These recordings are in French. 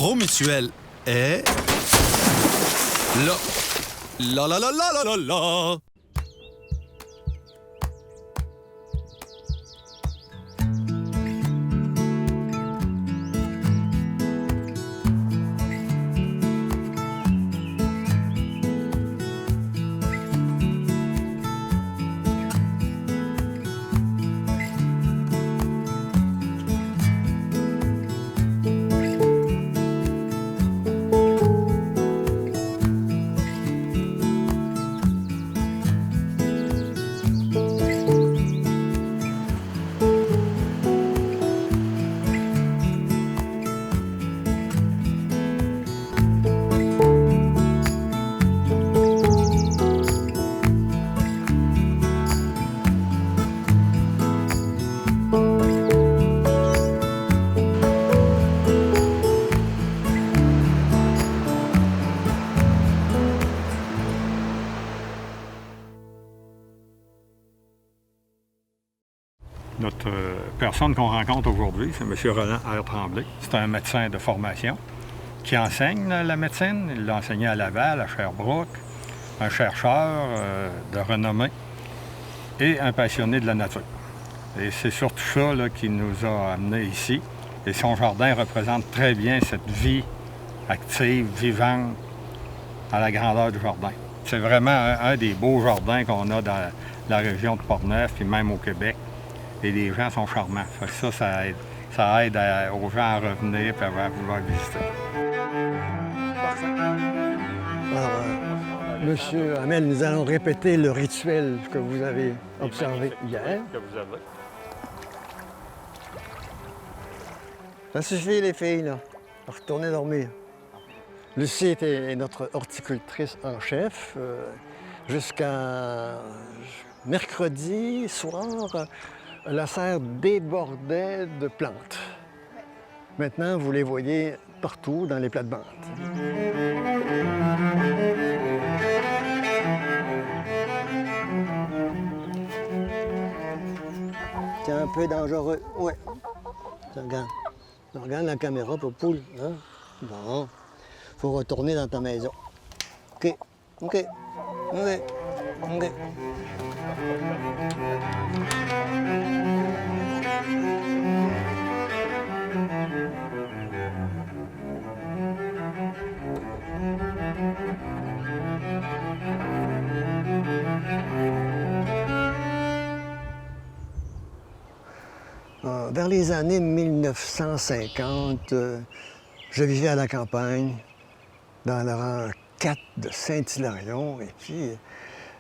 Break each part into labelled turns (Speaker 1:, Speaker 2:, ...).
Speaker 1: Promutuel est... là. La la la la la la la.
Speaker 2: Notre personne qu'on rencontre aujourd'hui, c'est M. Roland R. Tremblay. C'est un médecin de formation qui enseigne la médecine. Il l'a enseigné à Laval, à Sherbrooke, un chercheur de renommée et un passionné de la nature. Et c'est surtout ça là, qui nous a amenés ici. Et son jardin représente très bien cette vie active, vivante, à la grandeur du jardin. C'est vraiment un des beaux jardins qu'on a dans la région de Portneuf, puis même au Québec. Et les gens sont charmants. Fait que ça aide aux gens à revenir et à vouloir visiter.
Speaker 3: Alors, Monsieur Hamel, nous allons répéter le rituel que vous avez observé hier.
Speaker 2: Que vous avez.
Speaker 3: Ça suffit, les filles, là. Retournez dormir. Lucie est notre horticultrice en chef. Jusqu'à mercredi soir, la serre débordait de plantes. Maintenant, vous les voyez partout dans les plates-bandes. C'est un peu dangereux. Oui. Regarde la caméra pour poule. Hein? Bon. Faut retourner dans ta maison. OK. OK. OK. OK. Vers les années 1950, je vivais à la campagne, dans le rang 4 de Saint-Hilarion, et puis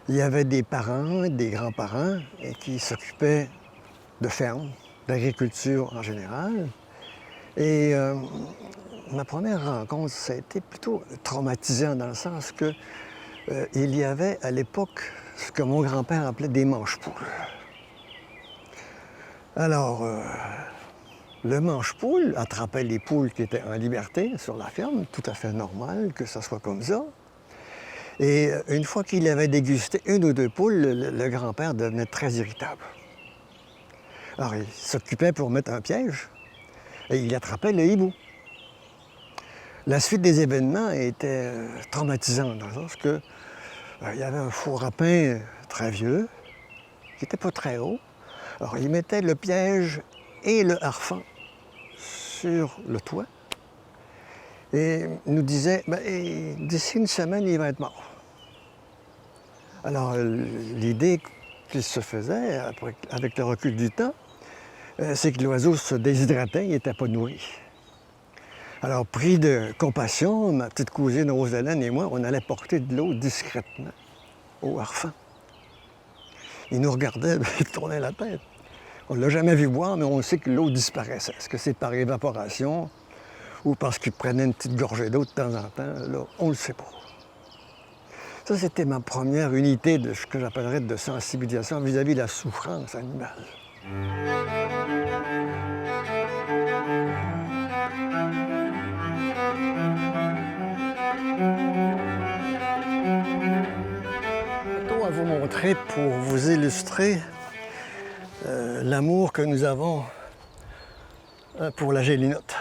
Speaker 3: il y avait des parents, des grands-parents, qui s'occupaient de fermes, d'agriculture en général. Et ma première rencontre, ça a été plutôt traumatisant dans le sens que il y avait à l'époque ce que mon grand-père appelait des manche-poules. Alors, le manche-poule attrapait les poules qui étaient en liberté sur la ferme, tout à fait normal que ça soit comme ça. Et une fois qu'il avait dégusté une ou deux poules, le grand-père devenait très irritable. Alors, il s'occupait pour mettre un piège et il attrapait le hibou. La suite des événements était traumatisante dans le sens que il y avait un four à pain très vieux, qui n'était pas très haut. Alors, il mettait le piège et le harfang sur le toit et nous disait « d'ici une semaine, il va être mort ». Alors, l'idée qu'il se faisait, avec le recul du temps, c'est que l'oiseau se déshydratait, il n'était pas nourri. Alors, pris de compassion, ma petite cousine Rose-Hélène et moi, on allait porter de l'eau discrètement au harfang. Il nous regardait, il tournait la tête. On ne l'a jamais vu boire, mais on sait que l'eau disparaissait. Est-ce que c'est par évaporation ou parce qu'il prenait une petite gorgée d'eau de temps en temps? Là, on ne le sait pas. Ça, c'était ma première unité de ce que j'appellerais de sensibilisation vis-à-vis de la souffrance animale. À vous montrer pour vous illustrer l'amour que nous avons pour la gélinote.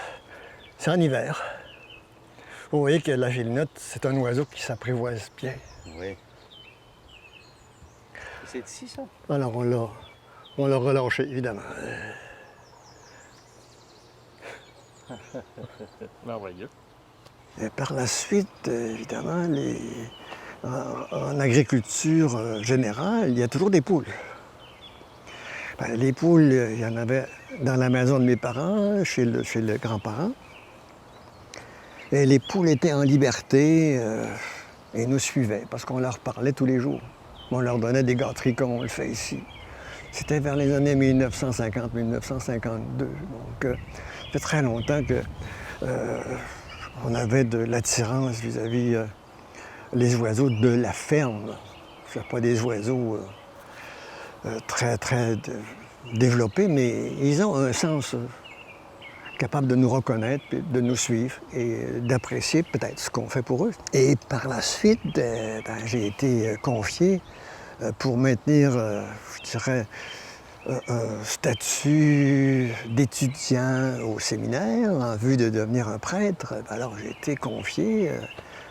Speaker 3: C'est en hiver. Vous voyez que la gélinotte, c'est un oiseau qui s'apprivoise bien.
Speaker 4: Oui. C'est ici, ça?
Speaker 3: Alors, on l'a relâché, évidemment.
Speaker 2: Merveilleux.
Speaker 3: Et par la suite, évidemment, en agriculture générale, il y a toujours des poules. Ben, les poules, il y en avait dans la maison de mes parents, chez le grand-parent. Et les poules étaient en liberté et nous suivaient parce qu'on leur parlait tous les jours. On leur donnait des gâteries comme on le fait ici. C'était vers les années 1950-1952. Donc, ça fait très longtemps qu'on avait de l'attirance vis-à-vis les oiseaux de la ferme. Ce pas des oiseaux très développés, mais ils ont un sens capable de nous reconnaître, de nous suivre et d'apprécier peut-être ce qu'on fait pour eux. Et par la suite, j'ai été confié pour maintenir, je dirais, un statut d'étudiant au séminaire en vue de devenir un prêtre. Alors j'ai été confié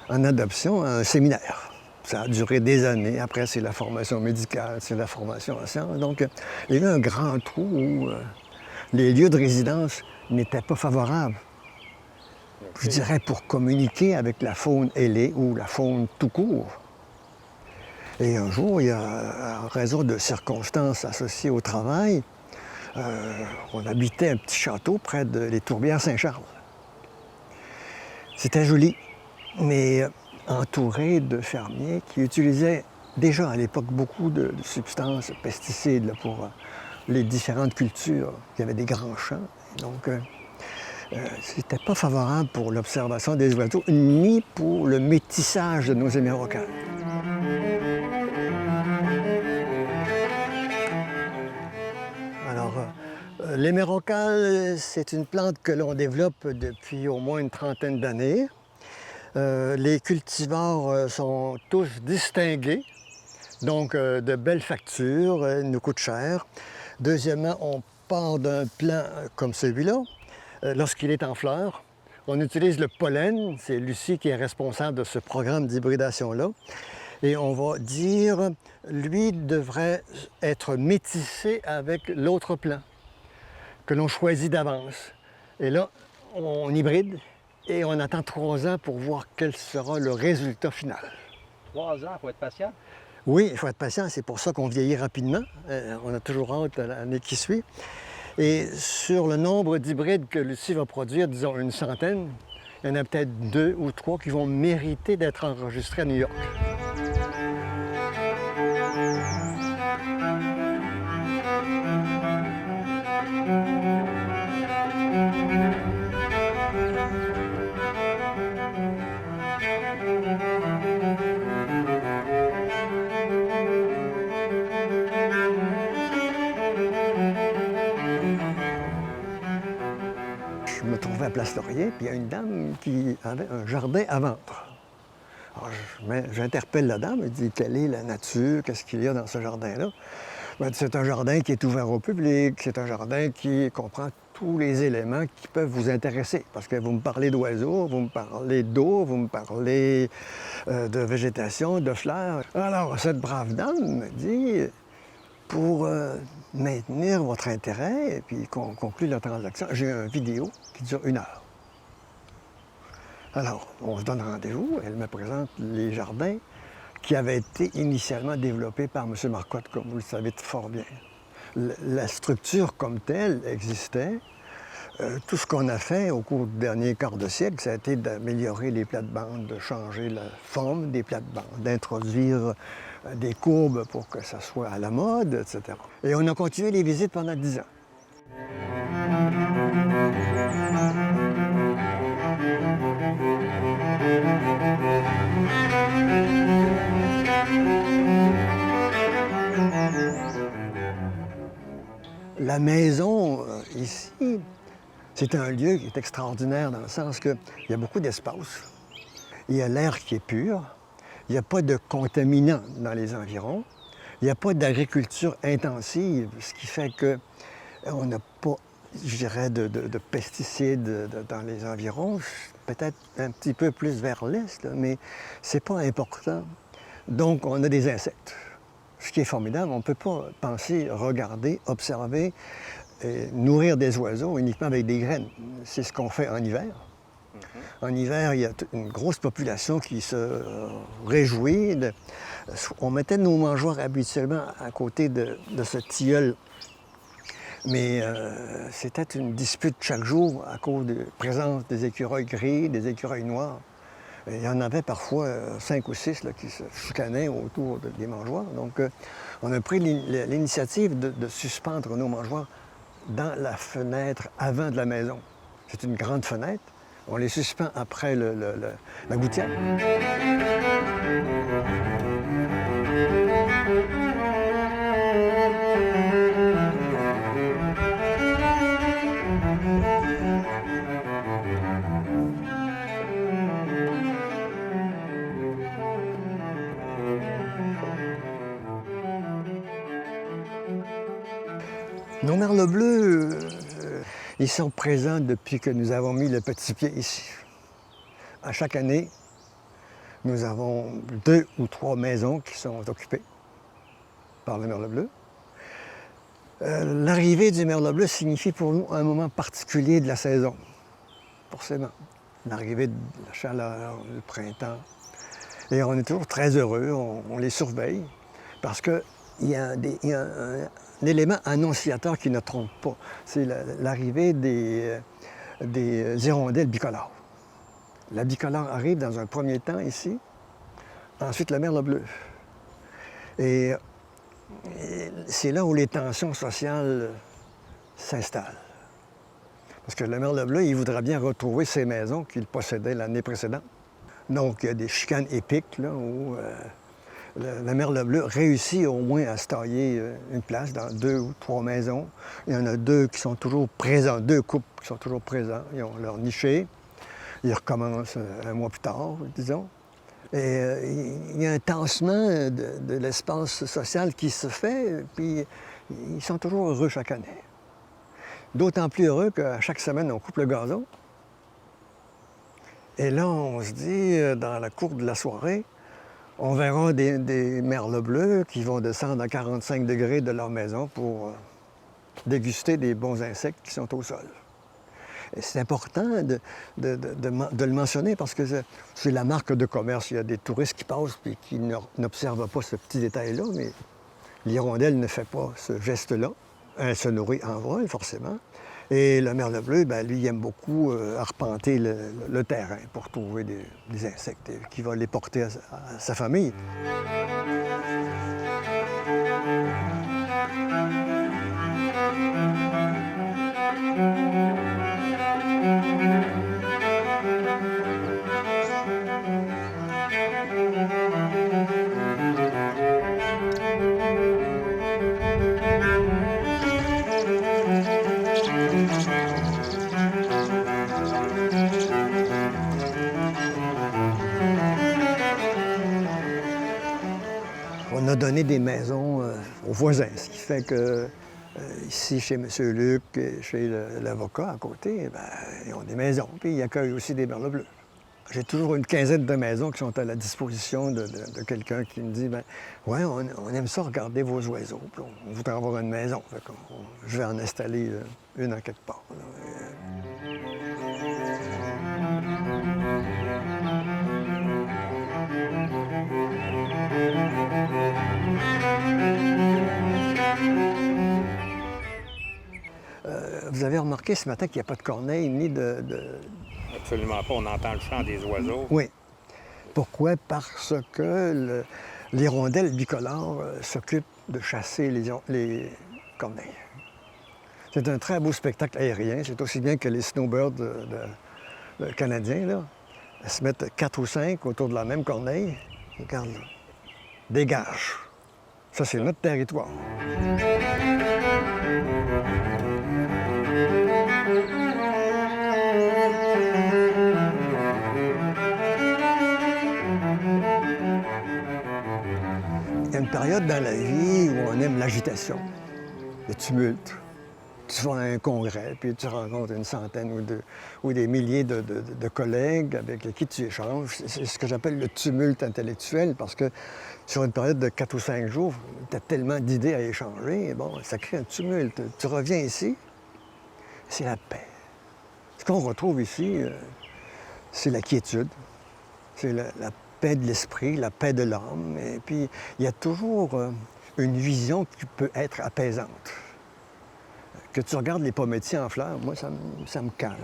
Speaker 3: en adoption à un séminaire. Ça a duré des années. Après, c'est la formation médicale, c'est la formation en sciences. Donc, il y a eu un grand trou où les lieux de résidence n'étaient pas favorables. Je dirais pour communiquer avec la faune ailée ou la faune tout court. Et un jour, il y a, en raison de circonstances associées au travail, on habitait un petit château près des Tourbières Saint-Charles. C'était joli, mais entouré de fermiers qui utilisaient déjà à l'époque beaucoup de substances, pesticides là, pour les différentes cultures. Il y avait des grands champs. Donc, c'était pas favorable pour l'observation des oiseaux, ni pour le métissage de nos hémérocales. Alors, l'hémérocale, c'est une plante que l'on développe depuis au moins une trentaine d'années. Les cultivars sont tous distingués, donc de belles factures, nous coûtent cher. Deuxièmement, on part d'un plant comme celui-là. Lorsqu'il est en fleurs, on utilise le pollen, c'est Lucie qui est responsable de ce programme d'hybridation-là. Et on va dire, lui devrait être métissé avec l'autre plant que l'on choisit d'avance. Et là, on hybride et on attend 3 ans pour voir quel sera le résultat final.
Speaker 4: 3 ans, il faut être patient.
Speaker 3: Oui, il faut être patient, c'est pour ça qu'on vieillit rapidement. On a toujours hâte à l'année qui suit. Et sur le nombre d'hybrides que Lucie va produire, disons une centaine, il y en a peut-être 2 ou 3 qui vont mériter d'être enregistrés à New York. Je me trouvais à Place Laurier, puis il y a une dame qui avait un jardin à vendre. Alors, j'interpelle la dame, elle dit « Quelle est la nature? Qu'est-ce qu'il y a dans ce jardin-là? » C'est un jardin qui est ouvert au public, c'est un jardin qui comprend tous les éléments qui peuvent vous intéresser. Parce que vous me parlez d'oiseaux, vous me parlez d'eau, vous me parlez de végétation, de fleurs. Alors, cette brave dame me dit « Pour maintenir votre intérêt et puis qu'on conclue la transaction, j'ai une vidéo qui dure 1 heure. » Alors, on se donne rendez-vous, elle me présente les jardins qui avaient été initialement développés par M. Marcotte, comme vous le savez fort bien. La structure comme telle existait. Tout ce qu'on a fait au cours du dernier quart de siècle, ça a été d'améliorer les plates-bandes, de changer la forme des plates-bandes, d'introduire des courbes pour que ça soit à la mode, etc. Et on a continué les visites pendant 10 ans. La maison, ici, c'est un lieu qui est extraordinaire dans le sens qu'il y a beaucoup d'espace. Il y a l'air qui est pur. Il n'y a pas de contaminants dans les environs. Il n'y a pas d'agriculture intensive, ce qui fait qu'on n'a pas je dirais, de pesticides dans les environs, peut-être un petit peu plus vers l'est, là, mais c'est pas important. Donc, on a des insectes. Ce qui est formidable, on ne peut pas penser, regarder, observer, nourrir des oiseaux uniquement avec des graines. C'est ce qu'on fait en hiver. En hiver, il y a une grosse population qui se réjouit. On mettait nos mangeoires habituellement à côté de ce tilleul. Mais c'était une dispute chaque jour à cause de la présence des écureuils gris, des écureuils noirs. Et il y en avait parfois 5 ou 6 là, qui se chicanaient autour des mangeoires. Donc, on a pris l'initiative de suspendre nos mangeoires dans la fenêtre avant de la maison. C'est une grande fenêtre. On les suspend après la gouttière. Nos merles bleus, ils sont présents depuis que nous avons mis le petit pied ici. À chaque année, nous avons 2 ou 3 maisons qui sont occupées par le merle bleu. L'arrivée du merle bleu signifie pour nous un moment particulier de la saison, forcément. L'arrivée de la chaleur, le printemps. Et on est toujours très heureux, on les surveille, parce qu'il y a un élément annonciateur qui ne trompe pas. C'est l'arrivée des hirondelles bicolores. La bicolore arrive dans un premier temps ici, ensuite le merle bleu. Et c'est là où les tensions sociales s'installent. Parce que le merle bleu, il voudrait bien retrouver ses maisons qu'il possédait l'année précédente. Donc, il y a des chicanes épiques là, où le merle bleu réussit au moins à se tailler une place dans 2 ou 3 maisons. Il y en a 2 qui sont toujours présents, 2 couples qui sont toujours présents. Ils ont leur niché. Ils recommencent un mois plus tard, disons. Et il y a un tassement de l'espace social qui se fait, puis ils sont toujours heureux chaque année. D'autant plus heureux qu'à chaque semaine, on coupe le gazon. Et là, on se dit, dans la cour de la soirée, on verra des merles bleus qui vont descendre à 45 degrés de leur maison pour déguster des bons insectes qui sont au sol. Et c'est important de le mentionner parce que c'est la marque de commerce. Il y a des touristes qui passent et qui n'observent pas ce petit détail-là, mais l'hirondelle ne fait pas ce geste-là. Elle se nourrit en vol, forcément. Et le merle bleu, bien, lui, il aime beaucoup arpenter le terrain pour trouver des insectes qui va les porter à sa famille. On a donné des maisons aux voisins, ce qui fait que ici, chez M. Luc, et chez l'avocat à côté, bien, ils ont des maisons, puis ils accueillent aussi des merles bleus. J'ai toujours une quinzaine de maisons qui sont à la disposition de quelqu'un qui me dit ben ouais, on aime ça regarder vos oiseaux, puis on voudrait avoir une maison. Je vais en installer une à quelque part. Vous avez remarqué ce matin qu'il n'y a pas de corneille ni de...
Speaker 2: Absolument pas. On entend le chant des oiseaux.
Speaker 3: Oui. Pourquoi? Parce que l'hirondelle bicolore s'occupe de chasser les corneilles. C'est un très beau spectacle aérien. C'est aussi bien que les snowbirds canadiens, là. Elles se mettent 4 ou 5 autour de la même corneille. Regarde là. Dégage. Ça, c'est notre territoire. Il y a une période dans la vie où on aime l'agitation, le tumulte. tu vas à un congrès, puis tu rencontres une centaine ou des milliers de collègues avec qui tu échanges. C'est ce que j'appelle le tumulte intellectuel, parce que sur une période de 4 ou 5 jours, tu as tellement d'idées à échanger, et bon, ça crée un tumulte. Tu reviens ici, c'est la paix. Ce qu'on retrouve ici, c'est la quiétude, c'est la paix de l'esprit, la paix de l'âme, et puis il y a toujours une vision qui peut être apaisante. Que tu regardes les pommiers en fleurs, moi, ça me calme.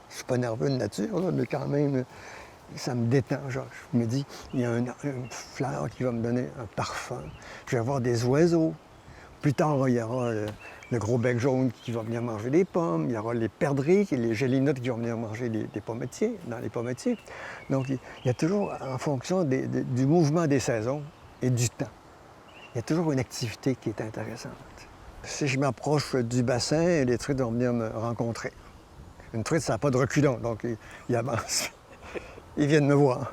Speaker 3: Je suis pas nerveux de nature, là, mais quand même, ça me détend. Genre, je me dis, il y a une fleur qui va me donner un parfum. Je vais avoir des oiseaux. Plus tard, il y aura le gros bec jaune qui va venir manger des pommes. Il y aura les perdrix et les gélinottes qui vont venir manger des pommiers, dans les pommiers. Donc, il y a toujours, en fonction du mouvement des saisons et du temps, il y a toujours une activité qui est intéressante. Si je m'approche du bassin, les truites vont venir me rencontrer. Une truite, ça n'a pas de reculons, donc ils avancent. Ils viennent me voir.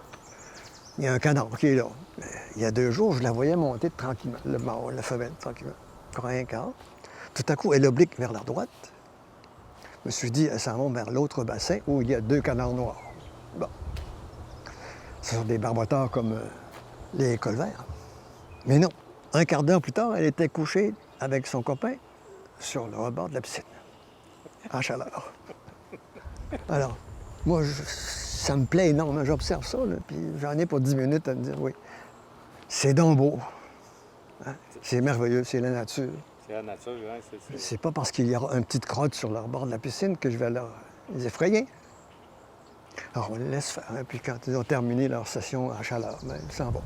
Speaker 3: Il y a un canard qui est là. Il y a 2 jours, je la voyais monter tranquillement, le mâle, la femelle, tranquillement. Encore un quart. Tout à coup, elle oblique vers la droite. Je me suis dit, elle s'en va vers l'autre bassin où il y a 2 canards noirs. Bon. Ce sont des barbotards comme les colverts. Mais non. Un quart d'heure plus tard, elle était couchée avec son copain sur le rebord de la piscine, en chaleur. Alors, moi, ça me plaît énormément. J'observe ça, là, puis j'en ai pour 10 minutes à me dire, oui, c'est donc beau. Hein? C'est merveilleux, c'est la nature.
Speaker 2: C'est la nature, hein,
Speaker 3: C'est pas parce qu'il y aura une petite crotte sur le rebord de la piscine que je vais les effrayer. Alors, on les laisse faire, hein, puis quand ils ont terminé leur session à chaleur, ben, ils s'en vont.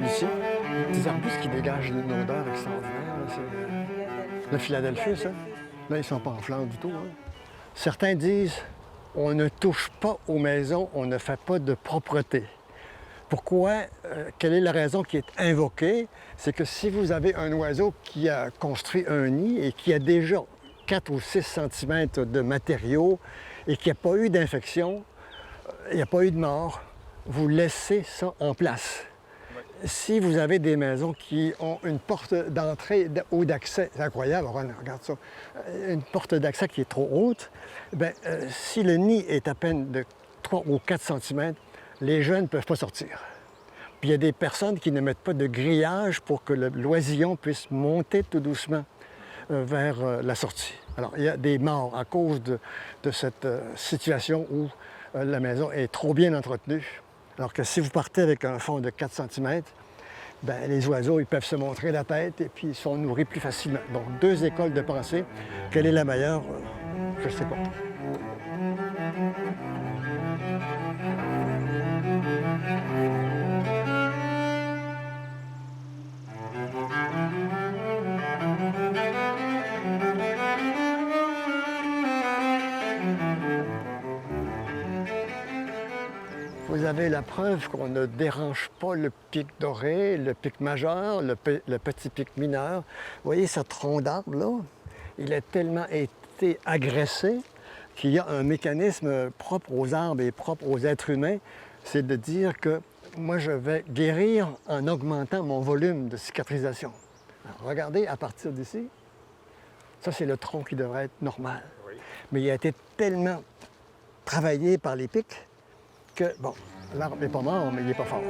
Speaker 3: Ici, des arbustes qui dégagent une odeur extraordinaire. Là, c'est le Philadelphie, ça. Là, ils ne sont pas en fleurs du tout. Hein. Certains disent on ne touche pas aux maisons, on ne fait pas de propreté. Pourquoi? Quelle est la raison qui est invoquée? C'est que si vous avez un oiseau qui a construit un nid et qui a déjà 4 ou 6 cm de matériaux et qui n'a pas eu d'infection, il n'y a pas eu de mort, vous laissez ça en place. Si vous avez des maisons qui ont une porte d'entrée ou d'accès, c'est incroyable, regarde ça, une porte d'accès qui est trop haute, bien, si le nid est à peine de 3 ou 4 cm, les jeunes ne peuvent pas sortir. Puis il y a des personnes qui ne mettent pas de grillage pour que l'oisillon puisse monter tout doucement vers la sortie. Alors, il y a des morts à cause de cette situation où la maison est trop bien entretenue. Alors que si vous partez avec un fond de 4 cm, bien, les oiseaux ils peuvent se montrer la tête et puis ils sont nourris plus facilement. Donc, 2 écoles de pensée. Quelle est la meilleure? Je ne sais pas. Vous avez la preuve qu'on ne dérange pas le pic doré, le pic majeur, le petit pic mineur. Vous voyez ce tronc d'arbre-là? Il a tellement été agressé qu'il y a un mécanisme propre aux arbres et propre aux êtres humains, c'est de dire que moi, je vais guérir en augmentant mon volume de cicatrisation. Alors, regardez, à partir d'ici, ça, c'est le tronc qui devrait être normal.
Speaker 2: Oui.
Speaker 3: Mais il a été tellement travaillé par les pics que, bon, l'arbre n'est pas mort, mais il n'est pas fort.